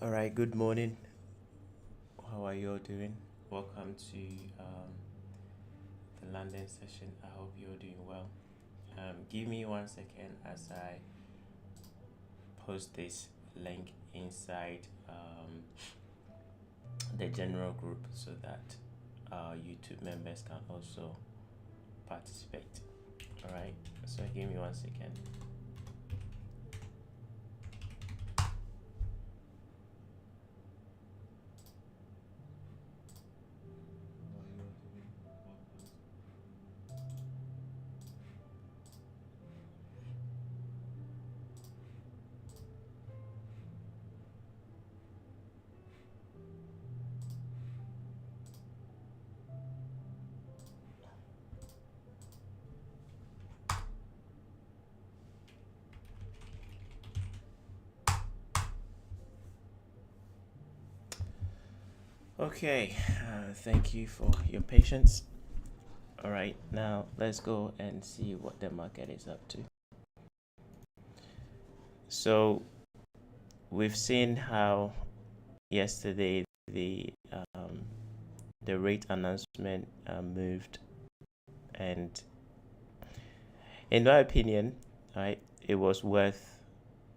All right, good morning. How are you all doing? Welcome to the London session. I hope you're doing well. Give me 1 second as I post this link inside the general group so that our YouTube members can also participate. All right, so give me 1 second. Okay, thank you for your patience. All right, now let's go and see what the market is up to. So we've seen how yesterday the rate announcement moved, and in my opinion, right, it was worth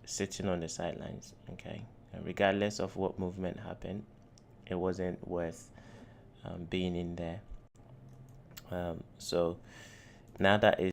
sitting on the sidelines. Okay, and regardless of what movement happened, it wasn't worth being in there. So now that is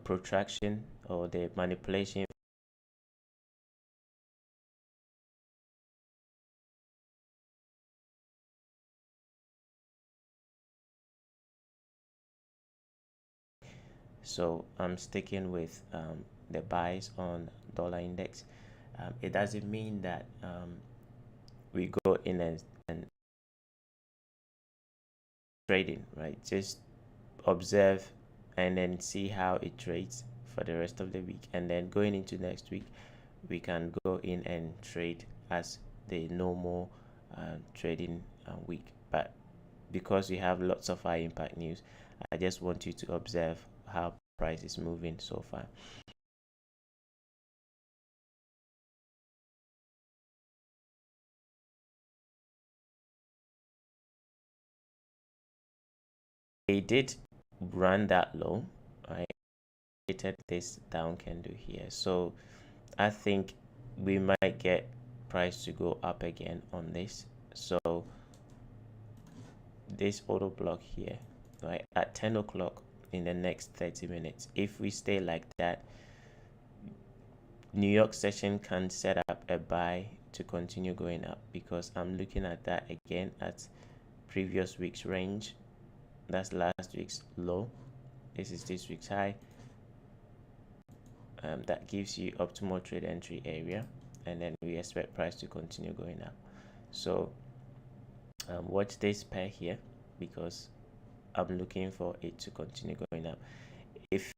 protraction or the manipulation. So I'm sticking with the buys on dollar index. It doesn't mean that we go in and trading, right? Just observe and then see how it trades for the rest of the week. And then going into next week, we can go in and trade as the normal trading week. But because we have lots of high impact news, I just want you to observe how price is moving so far. they did run that low, right? Created this down candle here, so I think we might get price to go up again on this. So this auto block here, right, at 10 o'clock in the next 30 minutes, if we stay like that, New York session can set up a buy to continue going up, because I'm looking at that again at previous week's range. That's last week's low. This is this week's high. That gives you optimal trade entry area, and then we expect price to continue going up. So watch this pair here, because I'm looking for it to continue going up. If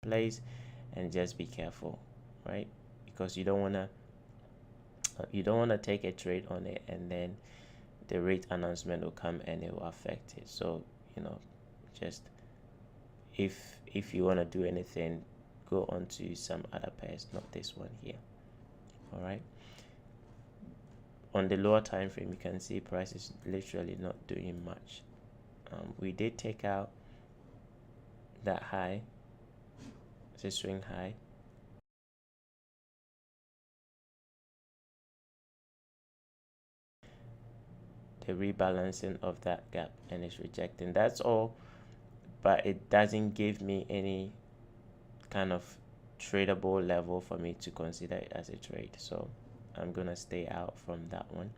place, and just be careful, right? Because you don't wanna take a trade on it, and then the rate announcement will come and it will affect it. So just if you want to do anything, go on to some other pairs, not this one here. All right, on the lower time frame, you can see price is literally not doing much. We did take out that high. It's a swing high. The rebalancing of that gap, and it's rejecting. That's all, but it doesn't give me any kind of tradable level for me to consider it as a trade. So I'm gonna stay out from that one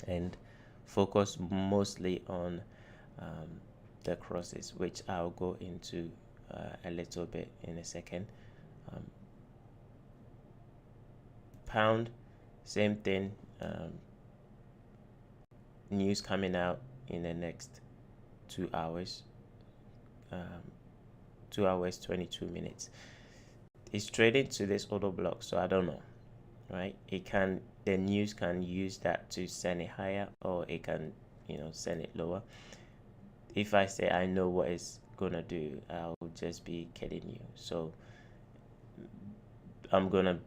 and focus mostly on the crosses, which I'll go into a little bit in a second. Pound, same thing. News coming out in the next 2 hours. 2 hours 22 minutes. It's trading to this auto block, so I don't know, right? The news can use that to send it higher, or it can send it lower. If I say I know what it's gonna do, I'll just be kidding you. So I'm gonna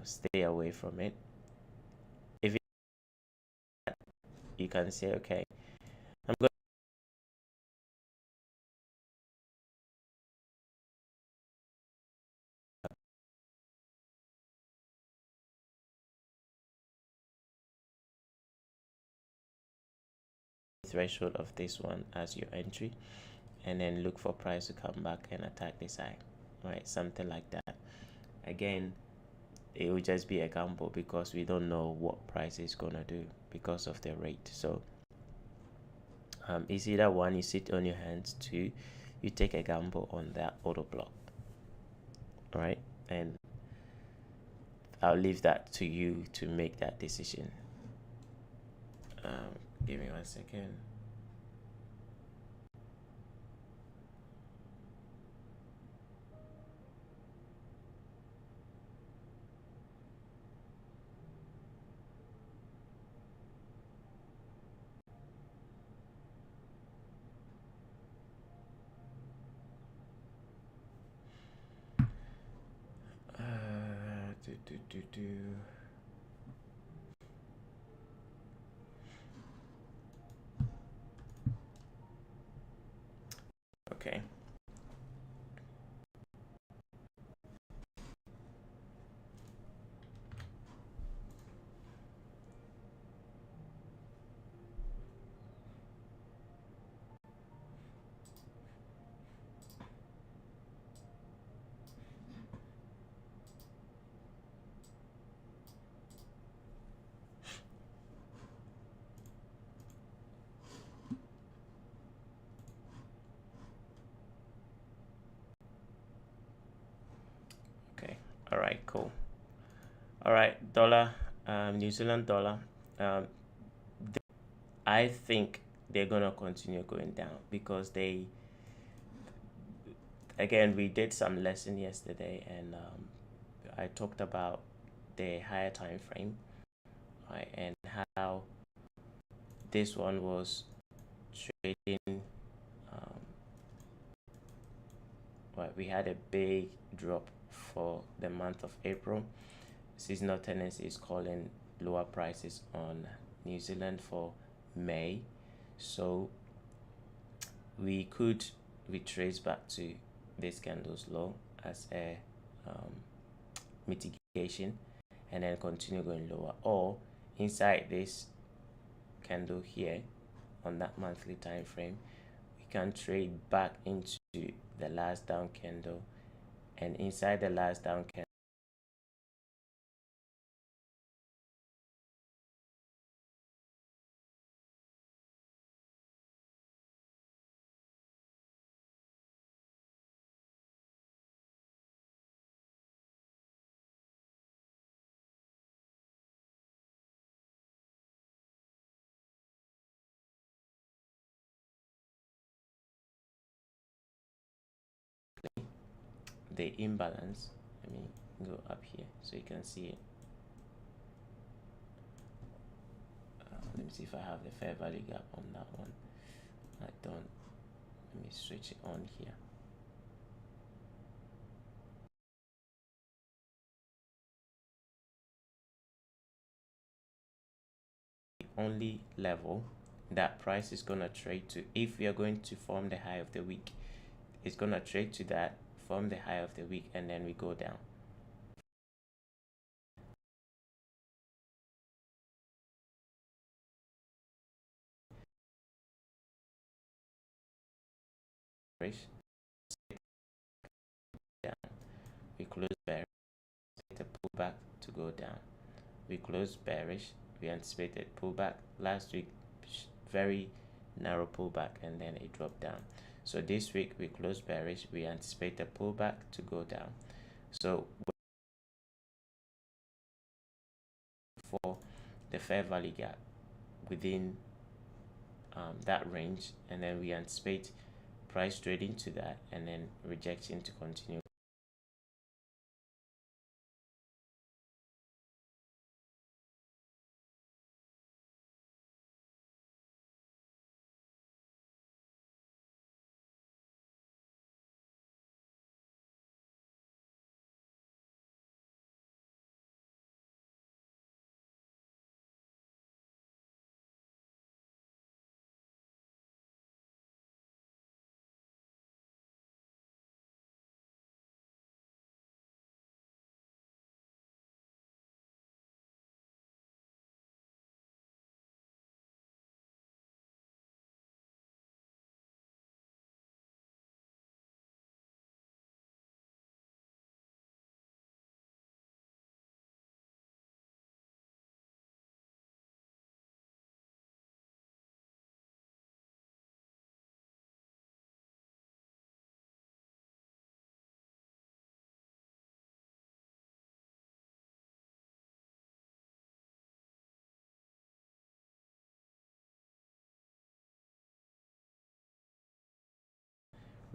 stay away from it. If you can say, okay, I'm going threshold of this one as your entry, and then look for price to come back and attack this high, right? Something like that. Again, it will just be a gamble, because we don't know what price is gonna do because of the rate. So it's either one, you sit on your hands, two, you take a gamble on that auto block, right? And I'll leave that to you to make that decision. Give me 1 second. Okay, right, cool. All right, dollar, New Zealand dollar. Um, I think they're gonna continue going down because again, we did some lesson yesterday, and I talked about the higher time frame, right, and how this one was trading. Um, well, we had a big drop for the month of April. Seasonal tendency is calling lower prices on New Zealand for May, so we could retrace back to this candle's low as a um, mitigation and then continue going lower, or inside this candle here on that monthly time frame we can trade back into the last down candle, and inside the last down candle the imbalance. Let me go up here so you can see it. Let me see if I have the fair value gap on that one. I don't. Let me switch it on here. The only level that price is gonna trade to, if we are going to form the high of the week, it's gonna trade to that, form the high of the week, and then we go down. Down. We close bearish, a pullback to go down. We closed bearish. We anticipated pullback last week, very narrow pullback, and then it dropped down. So this week we closed bearish. We anticipate a pullback to go down. So for the fair value gap within that range, and then we anticipate price trading to that and then rejection to continue.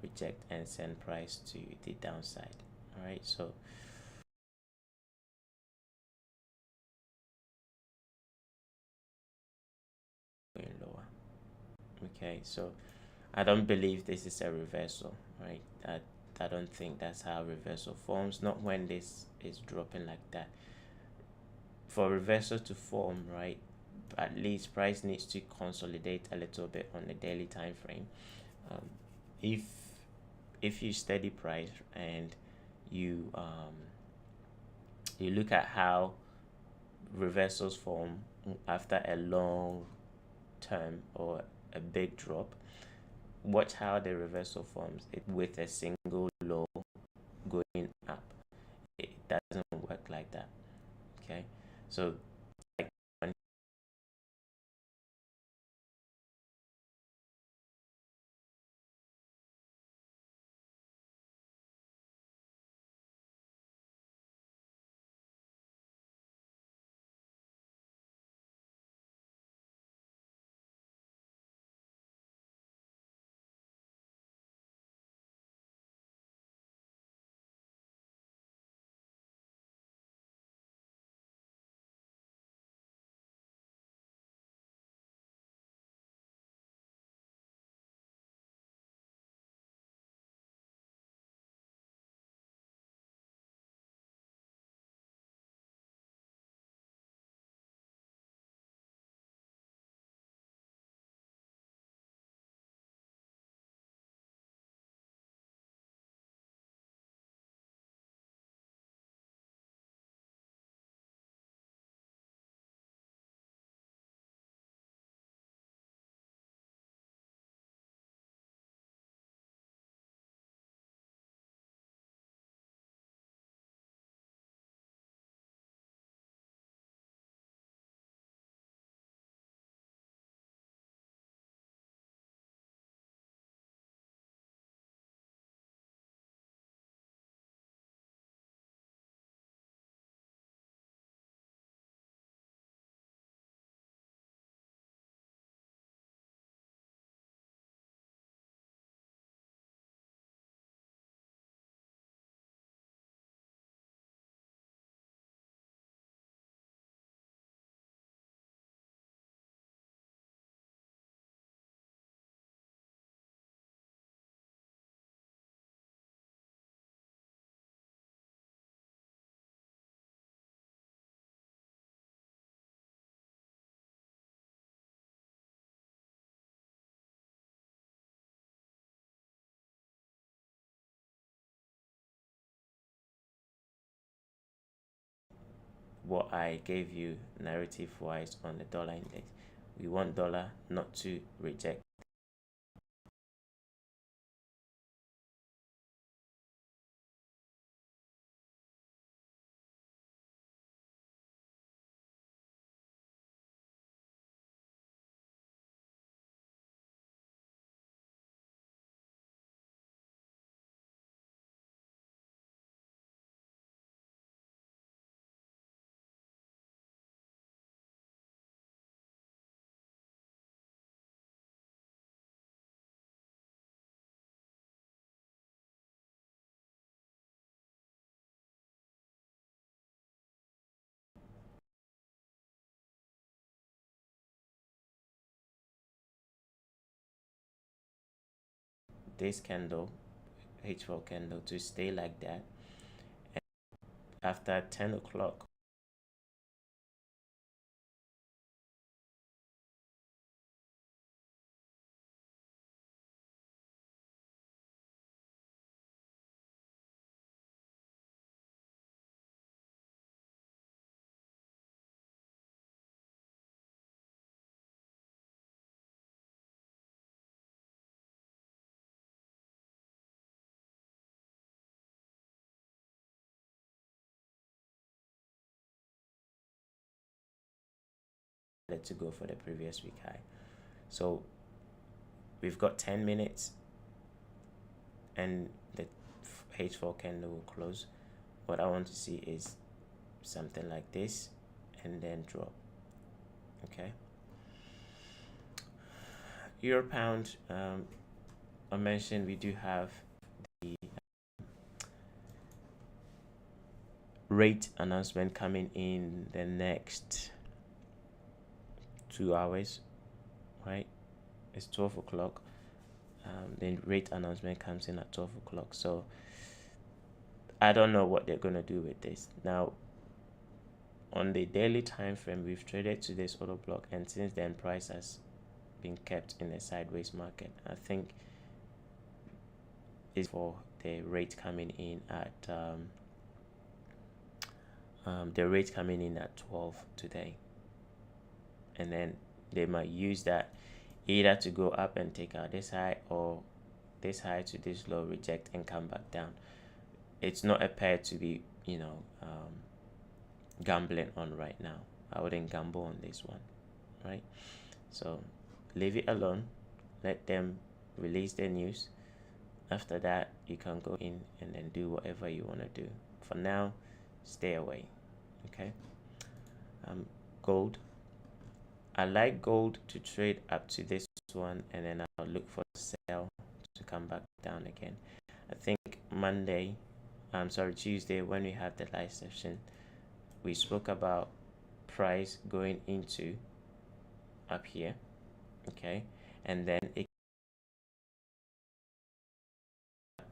Reject and send price to the downside. All right, so going lower. Okay, so I don't believe this is a reversal, right? I don't think that's how reversal forms, not when this is dropping like that. For reversal to form, right, at least price needs to consolidate a little bit on the daily time frame. um, if if you study price and you you look at how reversals form after a long term or a big drop, watch how the reversal forms it with a single low going up. It doesn't work like that. Okay, so like what I gave you narrative wise on the dollar index. We want dollar not to reject this candle, H4 candle, to stay like that. And after 10 o'clock, to go for the previous week high. So we've got 10 minutes and the H4 candle will close. What I want to see is something like this and then drop. Okay. Euro pound, I mentioned we do have the rate announcement coming in the next 2 hours, right? It's 12 o'clock. The rate announcement comes in at 12 o'clock. So I don't know what they're going to do with this. Now, on the daily time frame, we've traded to this order block, and since then, price has been kept in a sideways market. I think it's for the rate coming in at the rate coming in at 12 today, and then they might use that either to go up and take out this high, or this high to this low, reject and come back down. It's not a pair to be gambling on right now. I wouldn't gamble on this one, right? So leave it alone, let them release the news. After that, you can go in and then do whatever you want to do. For now, stay away. Okay. Gold, I like gold to trade up to this one, and then I'll look for sell to come back down again. I think Tuesday, when we had the live session, we spoke about price going into up here, okay, and then it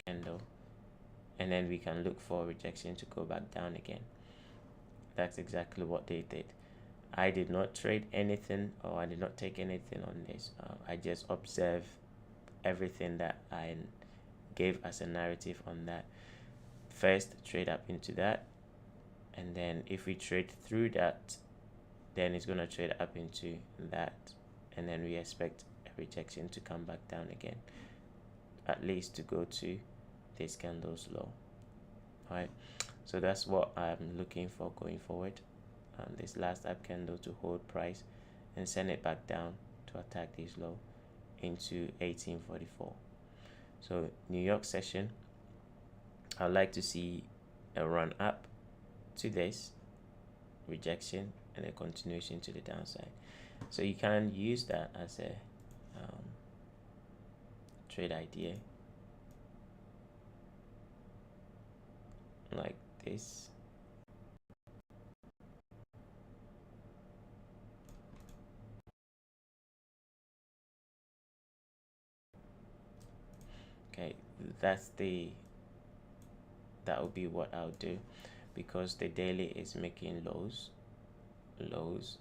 candle, and then we can look for rejection to go back down again. That's exactly what they did. I did not trade anything, or I did not take anything on this. I just observed everything that I gave as a narrative on that. First, trade up into that, and then if we trade through that, then it's going to trade up into that, and then we expect a rejection to come back down again, at least to go to this candle's low. All right, so that's what I'm looking for going forward. This last up candle to hold price and send it back down to attack this low into 1844. So New York session, I'd like to see a run up to this rejection and a continuation to the downside. So you can use that as a trade idea, like this. Okay, that would be what I'll do, because the daily is making lows.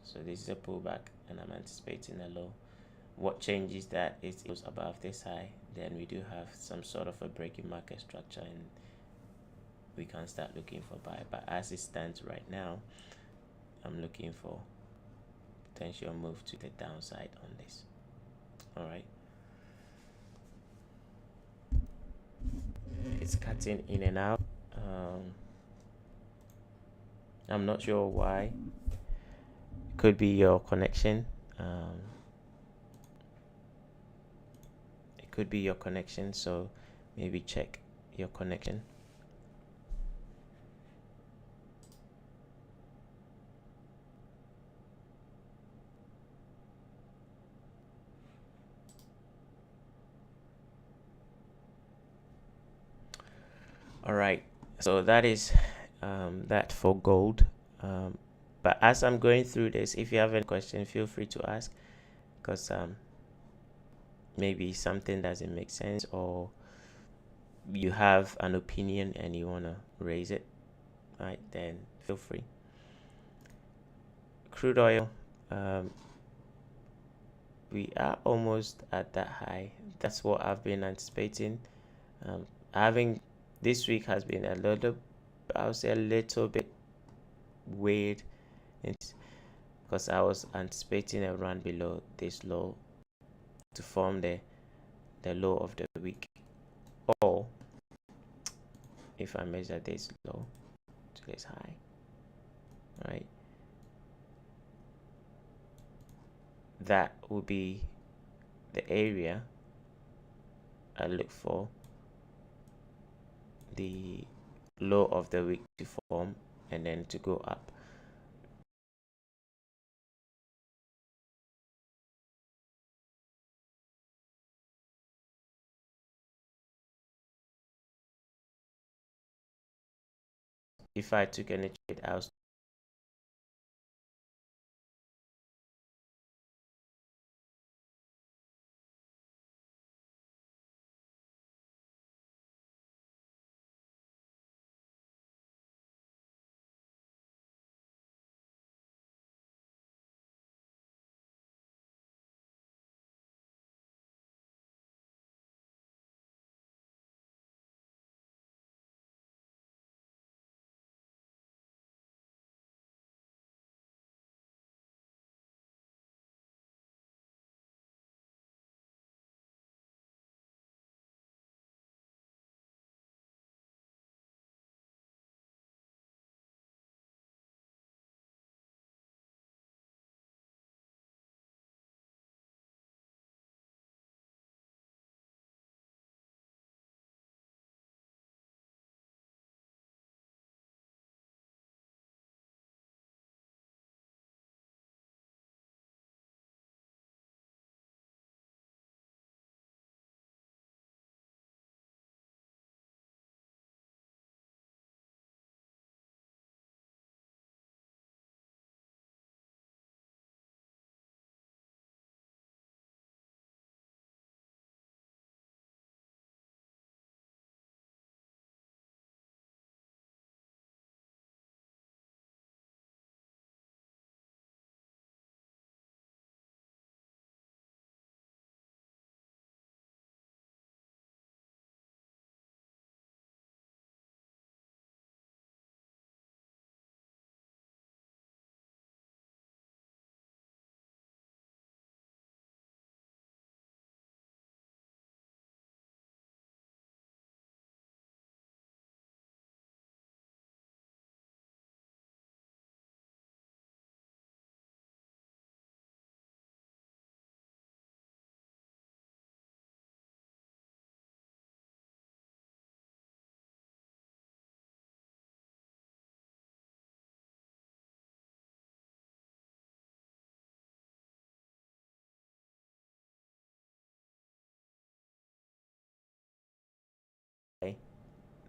So this is a pullback and I'm anticipating a low. What changes that is it goes above this high, then we do have some sort of a breaking market structure and we can start looking for buy. But as it stands right now, I'm looking for potential move to the downside on this. All right, it's cutting in and out. I'm not sure why. It could be your connection. It could be your connection, so maybe check your connection. All right, so that is that for gold. But as I'm going through this, if you have any question, feel free to ask, because maybe something doesn't make sense, or you have an opinion and you want to raise it, right? Then feel free. Crude oil, we are almost at that high. That's what I've been anticipating. Having this week has been a little, I would say, a little bit weird, because I was anticipating a run below this low to form the low of the week, or if I measure this low to this high, right, that will be the area I look for the low of the week to form and then to go up. If I took any trade, I was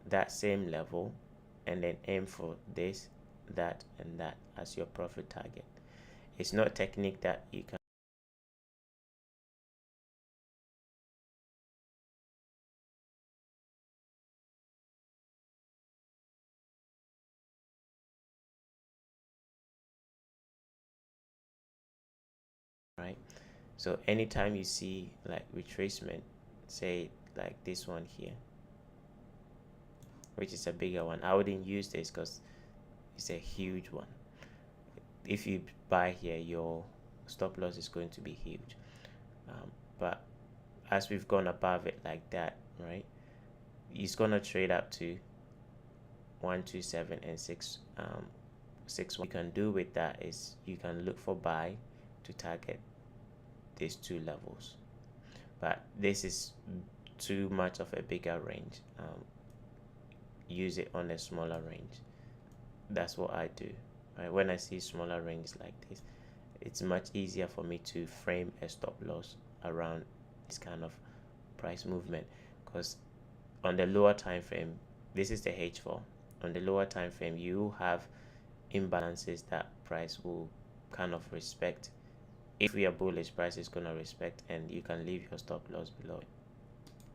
that same level and then aim for this, that, and that as your profit target. It's not a technique that you can, right? So anytime you see like retracement, say like this one here, which is a bigger one, I wouldn't use this because it's a huge one. if you buy here, your stop loss is going to be huge. But as we've gone above it like that, right, it's gonna trade up to 127 and 6 What you can do with that is you can look for buy to target these two levels, but this is too much of a bigger range. Use it on a smaller range. That's what I do, right? When I see smaller ranges like this, it's much easier for me to frame a stop loss around this kind of price movement, because on the lower time frame, this is the H4. On the lower time frame, you have imbalances that price will kind of respect. If we are bullish, price is going to respect, and you can leave your stop loss below it.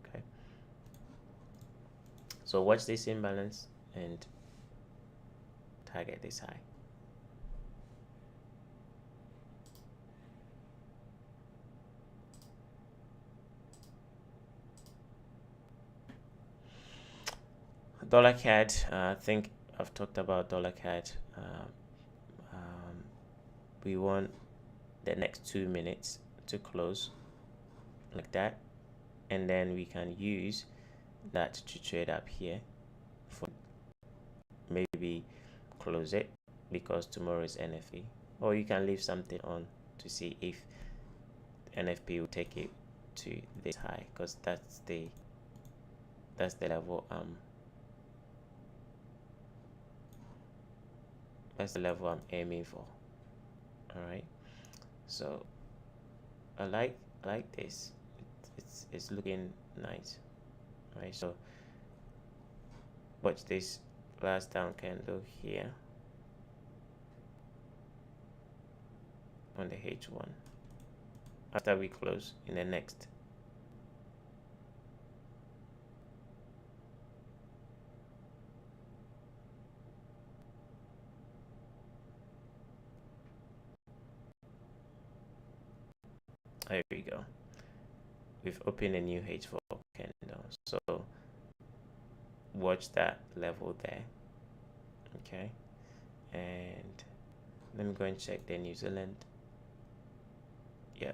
Okay, so watch this imbalance and target this high. Dollar CAD, I think I've talked about dollar CAD. We want the next 2 minutes to close like that, and then we can use that to trade up here for maybe close it, because tomorrow is NFP, or you can leave something on to see if NFP will take it to this high, because that's the level that's the level I'm aiming for. All right, so I like this. It's looking nice. All right, so watch this last down candle here on the H1 after we close in the next. There we go. We've opened a new H4 candle, so watch that level there. Okay, and let me go and check the New Zealand. Yeah,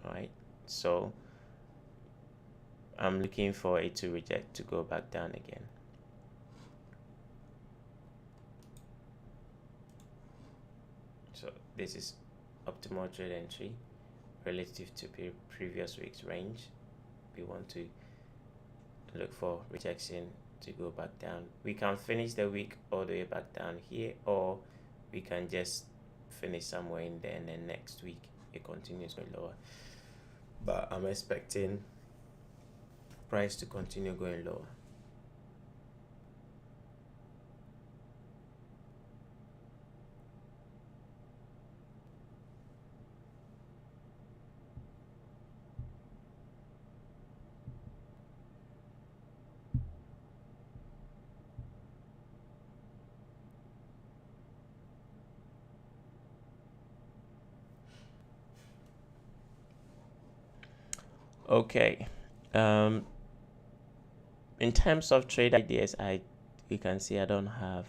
all right, so I'm looking for it to reject to go back down again. So this is optimal trade entry relative to previous week's range. We want to look for rejection to go back down. We can finish the week all the way back down here, or we can just finish somewhere in there, and then next week it continues going lower. But I'm expecting price to continue going lower. Okay, in terms of trade ideas, you can see I don't have,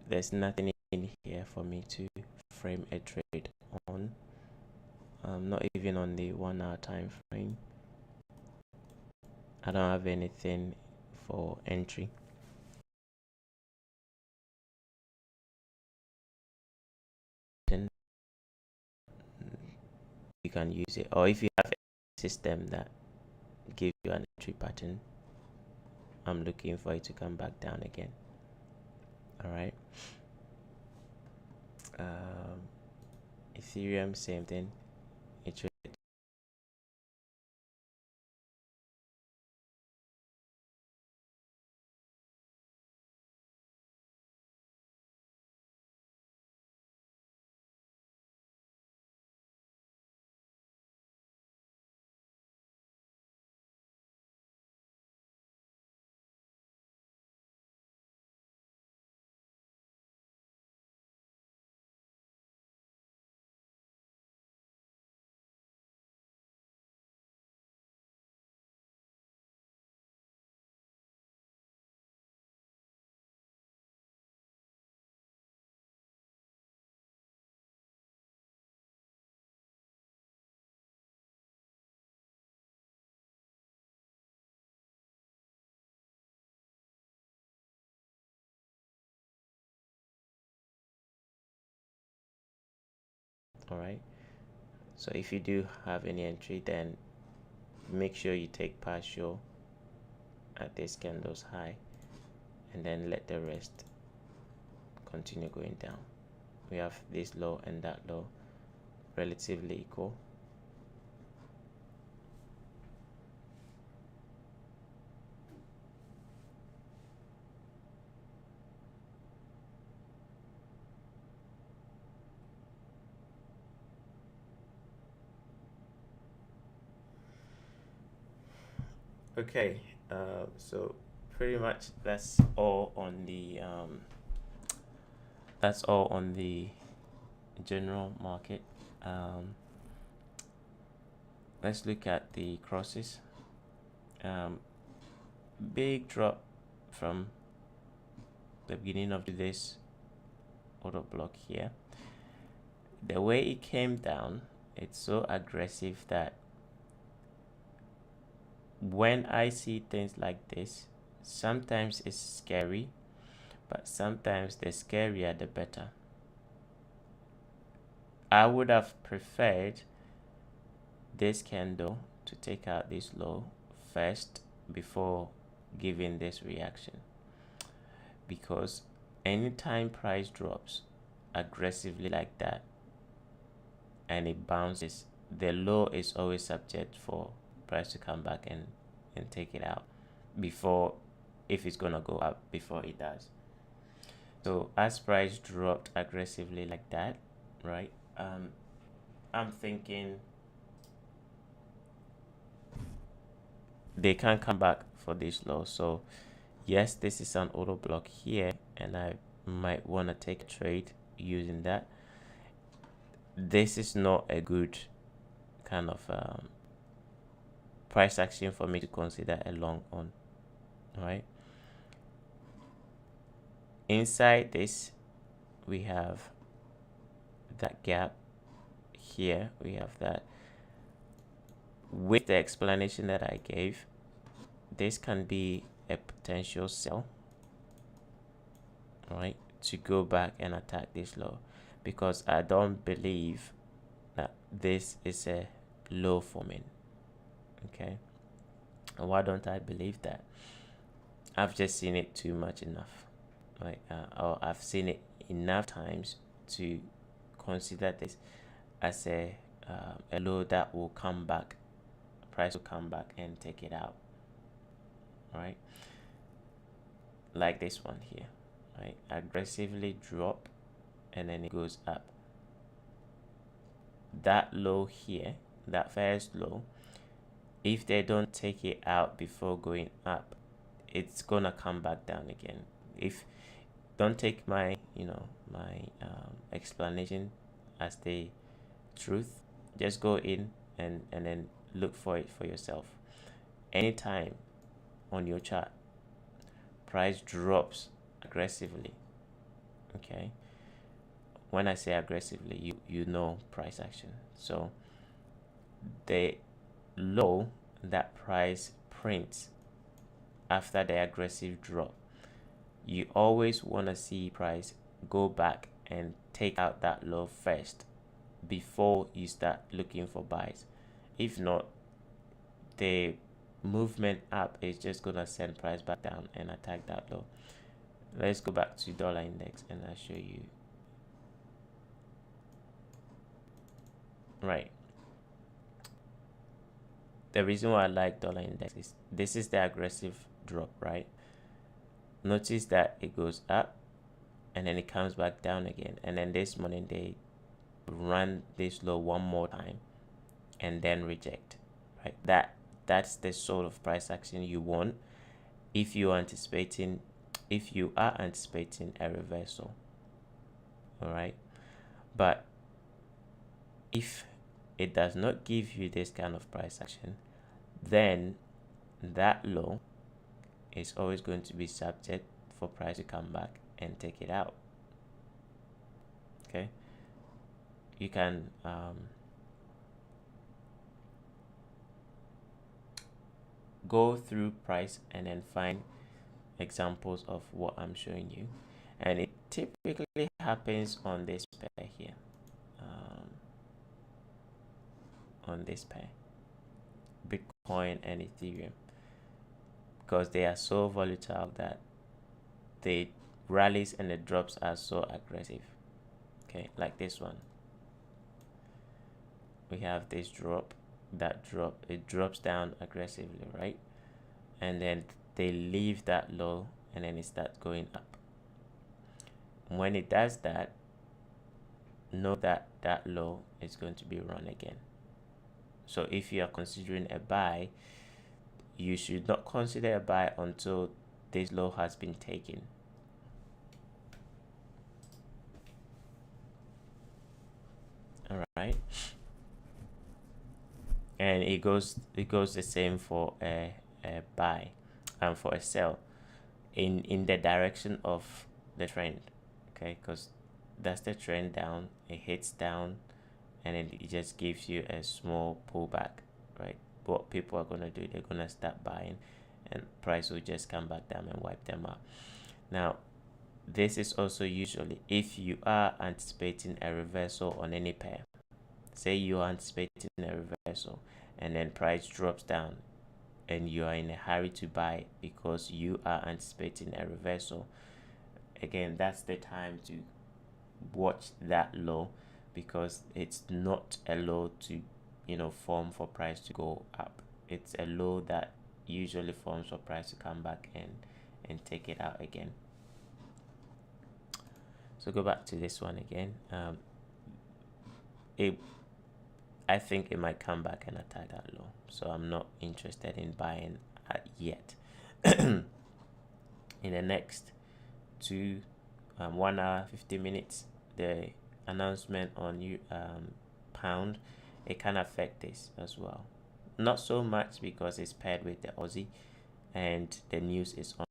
there's nothing in here for me to frame a trade on, not even on the 1 hour time frame. I don't have anything for entry. You can use it, or if you have a system that gives you an entry pattern, I'm looking for it to come back down again. All right, Ethereum, same thing. It should All right, so if you do have any entry, then make sure you take partial at this candle's high and then let the rest continue going down. We have this low and that low relatively equal. Okay, so pretty much that's all on the general market. Let's look at the crosses. Big drop from the beginning of this order block here. The way it came down, it's so aggressive that when I see things like this, sometimes it's scary, but sometimes the scarier the better. I would have preferred this candle to take out this low first before giving this reaction, because anytime price drops aggressively like that and it bounces, the low is always subject for price to come back and take it out before, if it's gonna go up before it does. So as price dropped aggressively like that, right, I'm thinking they can't come back for this low. So yes, this is an auto block here and I might want to take a trade using that. This is not a good kind of price action for me to consider a long on. Right, inside this we have that gap here, we have that. With the explanation that I gave, this can be a potential sell, right, to go back and attack this low, because I don't believe that this is a low forming. Okay, and why don't I believe that? I've just seen it too much enough, right? Or I've seen it enough times to consider this as a low that will come back, price will come back and take it out, right? Like this one here, right? Aggressively drop and then it goes up. That low here, that first low, if they don't take it out before going up, it's gonna come back down again. If don't take my my explanation as the truth, just go in and then look for it for yourself. Anytime on your chart price drops aggressively, okay, when I say aggressively, you know price action. So the low that price prints after the aggressive drop, you always want to see price go back and take out that low first before you start looking for buys. If not, the movement up is just gonna send price back down and attack that low. Let's go back to dollar index and I'll show you. Right, the reason why I like dollar index is this is the aggressive drop, right? Notice that it goes up and then it comes back down again, and then this morning they run this low one more time and then reject, right? That's the sort of price action you want if you are anticipating a reversal. All right, but if it does not give you this kind of price action, then that low is always going to be subject for price to come back and take it out. Okay, you can go through price and then find examples of what I'm showing you, and it typically happens on this pair here. on this pair, Bitcoin and Ethereum, because they are so volatile that the rallies and the drops are so aggressive. Okay, like this one, we have this drop, that drop, it drops down aggressively, right? And then they leave that low and then it starts going up. When it does that, know that that low is going to be run again. So if you are considering a buy, you should not consider a buy until this low has been taken. All right, and it goes the same for a buy and for a sell in the direction of the trend. Okay, because that's the trend down, it hits down and then it just gives you a small pullback, right? What people are going to do, they're going to start buying and price will just come back down and wipe them out. Now this is also usually if you are anticipating a reversal on any pair. Say you are anticipating a reversal and then price drops down and you are in a hurry to buy because you are anticipating a reversal. Again, that's the time to watch that low, because it's not a low to form for price to go up. It's a low that usually forms for price to come back and take it out again. So go back to this one again. I think it might come back and attack that low, so I'm not interested in buying yet. In the next 1 hour 50 minutes, the announcement on pound, it can affect this as well. Not so much because it's paired with the Aussie and the news is on.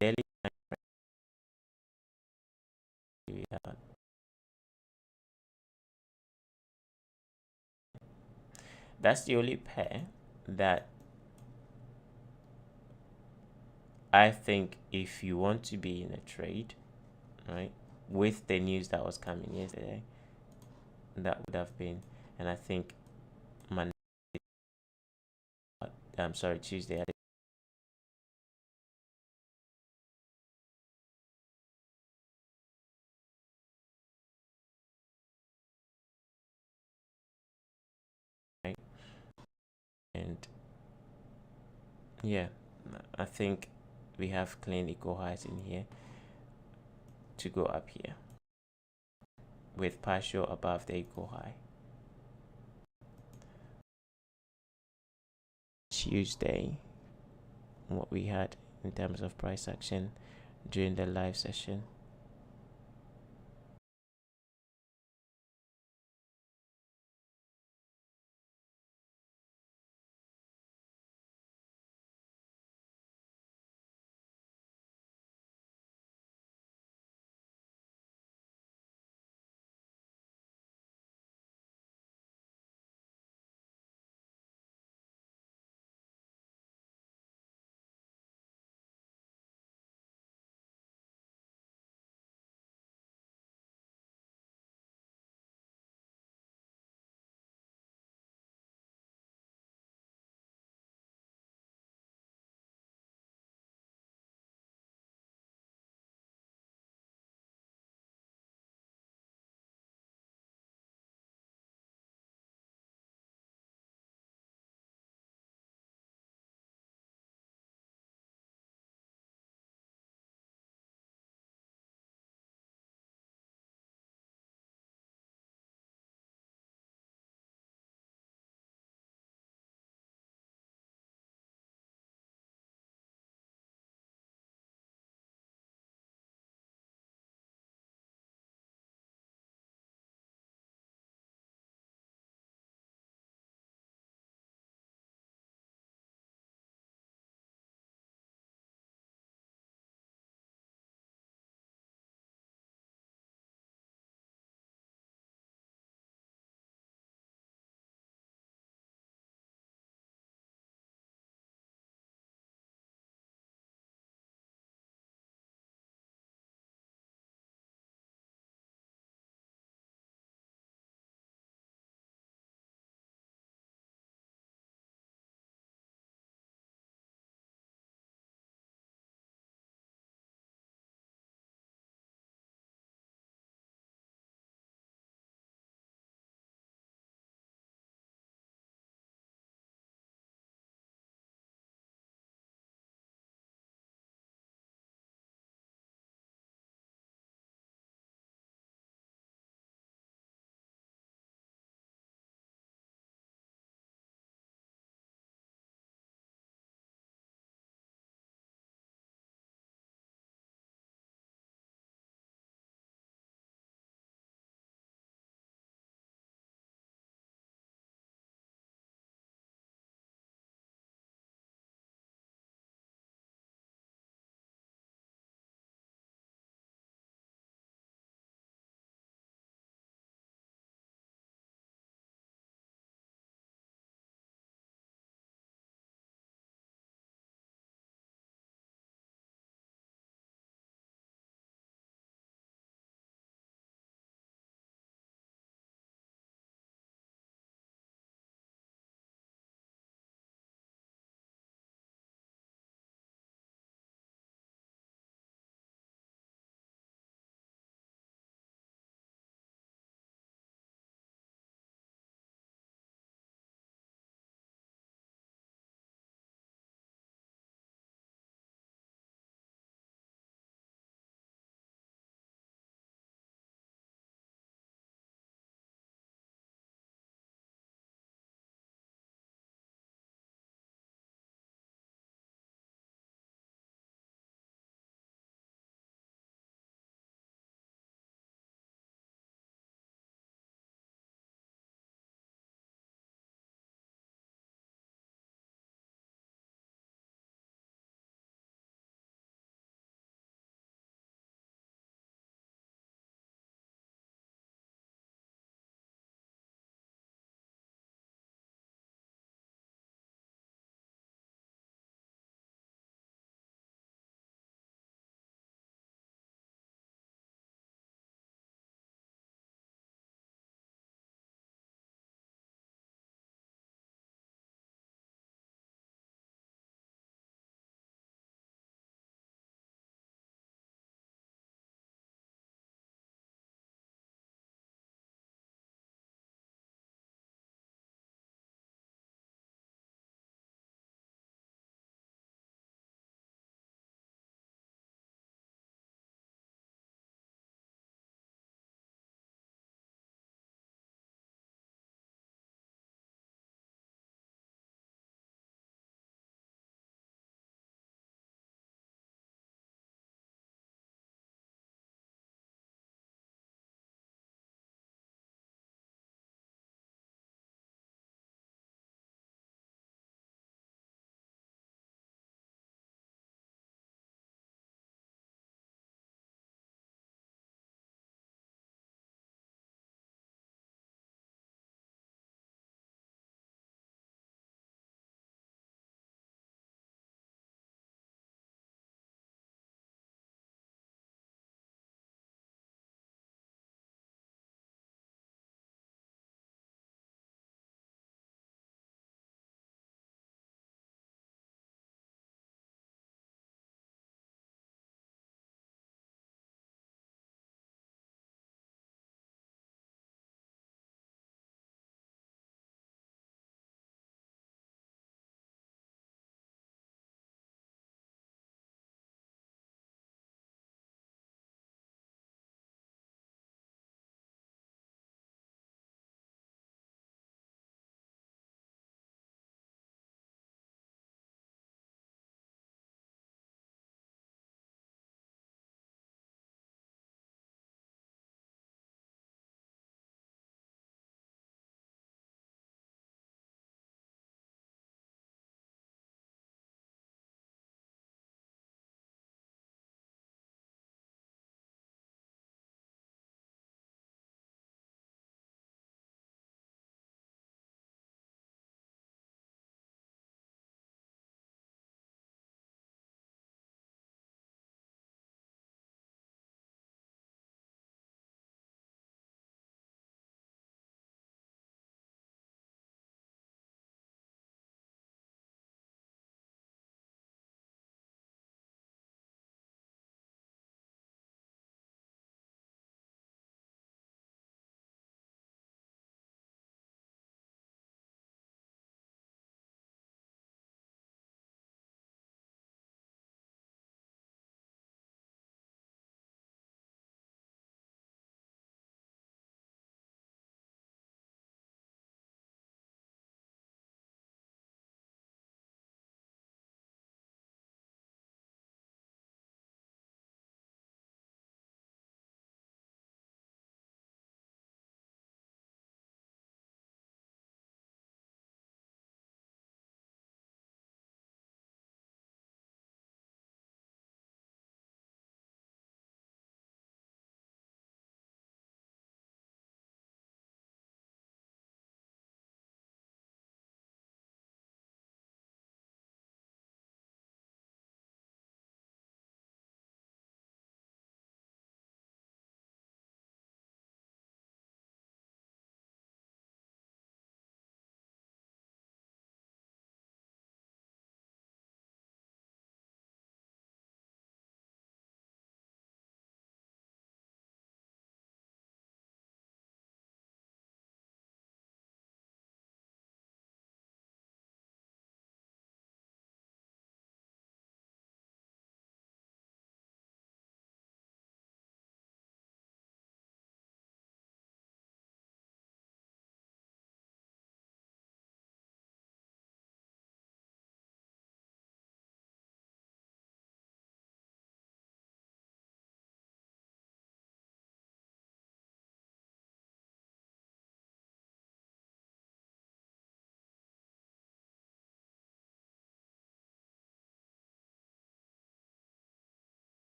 Daily, that's the only pair that I think if you want to be in a trade, right, with the news that was coming yesterday, that would have been, and I think Monday, I'm sorry, Tuesday, right? And yeah, I think we have clean equal highs in here to go up here with partial above the equal high. Tuesday, what we had in terms of price action during the live session.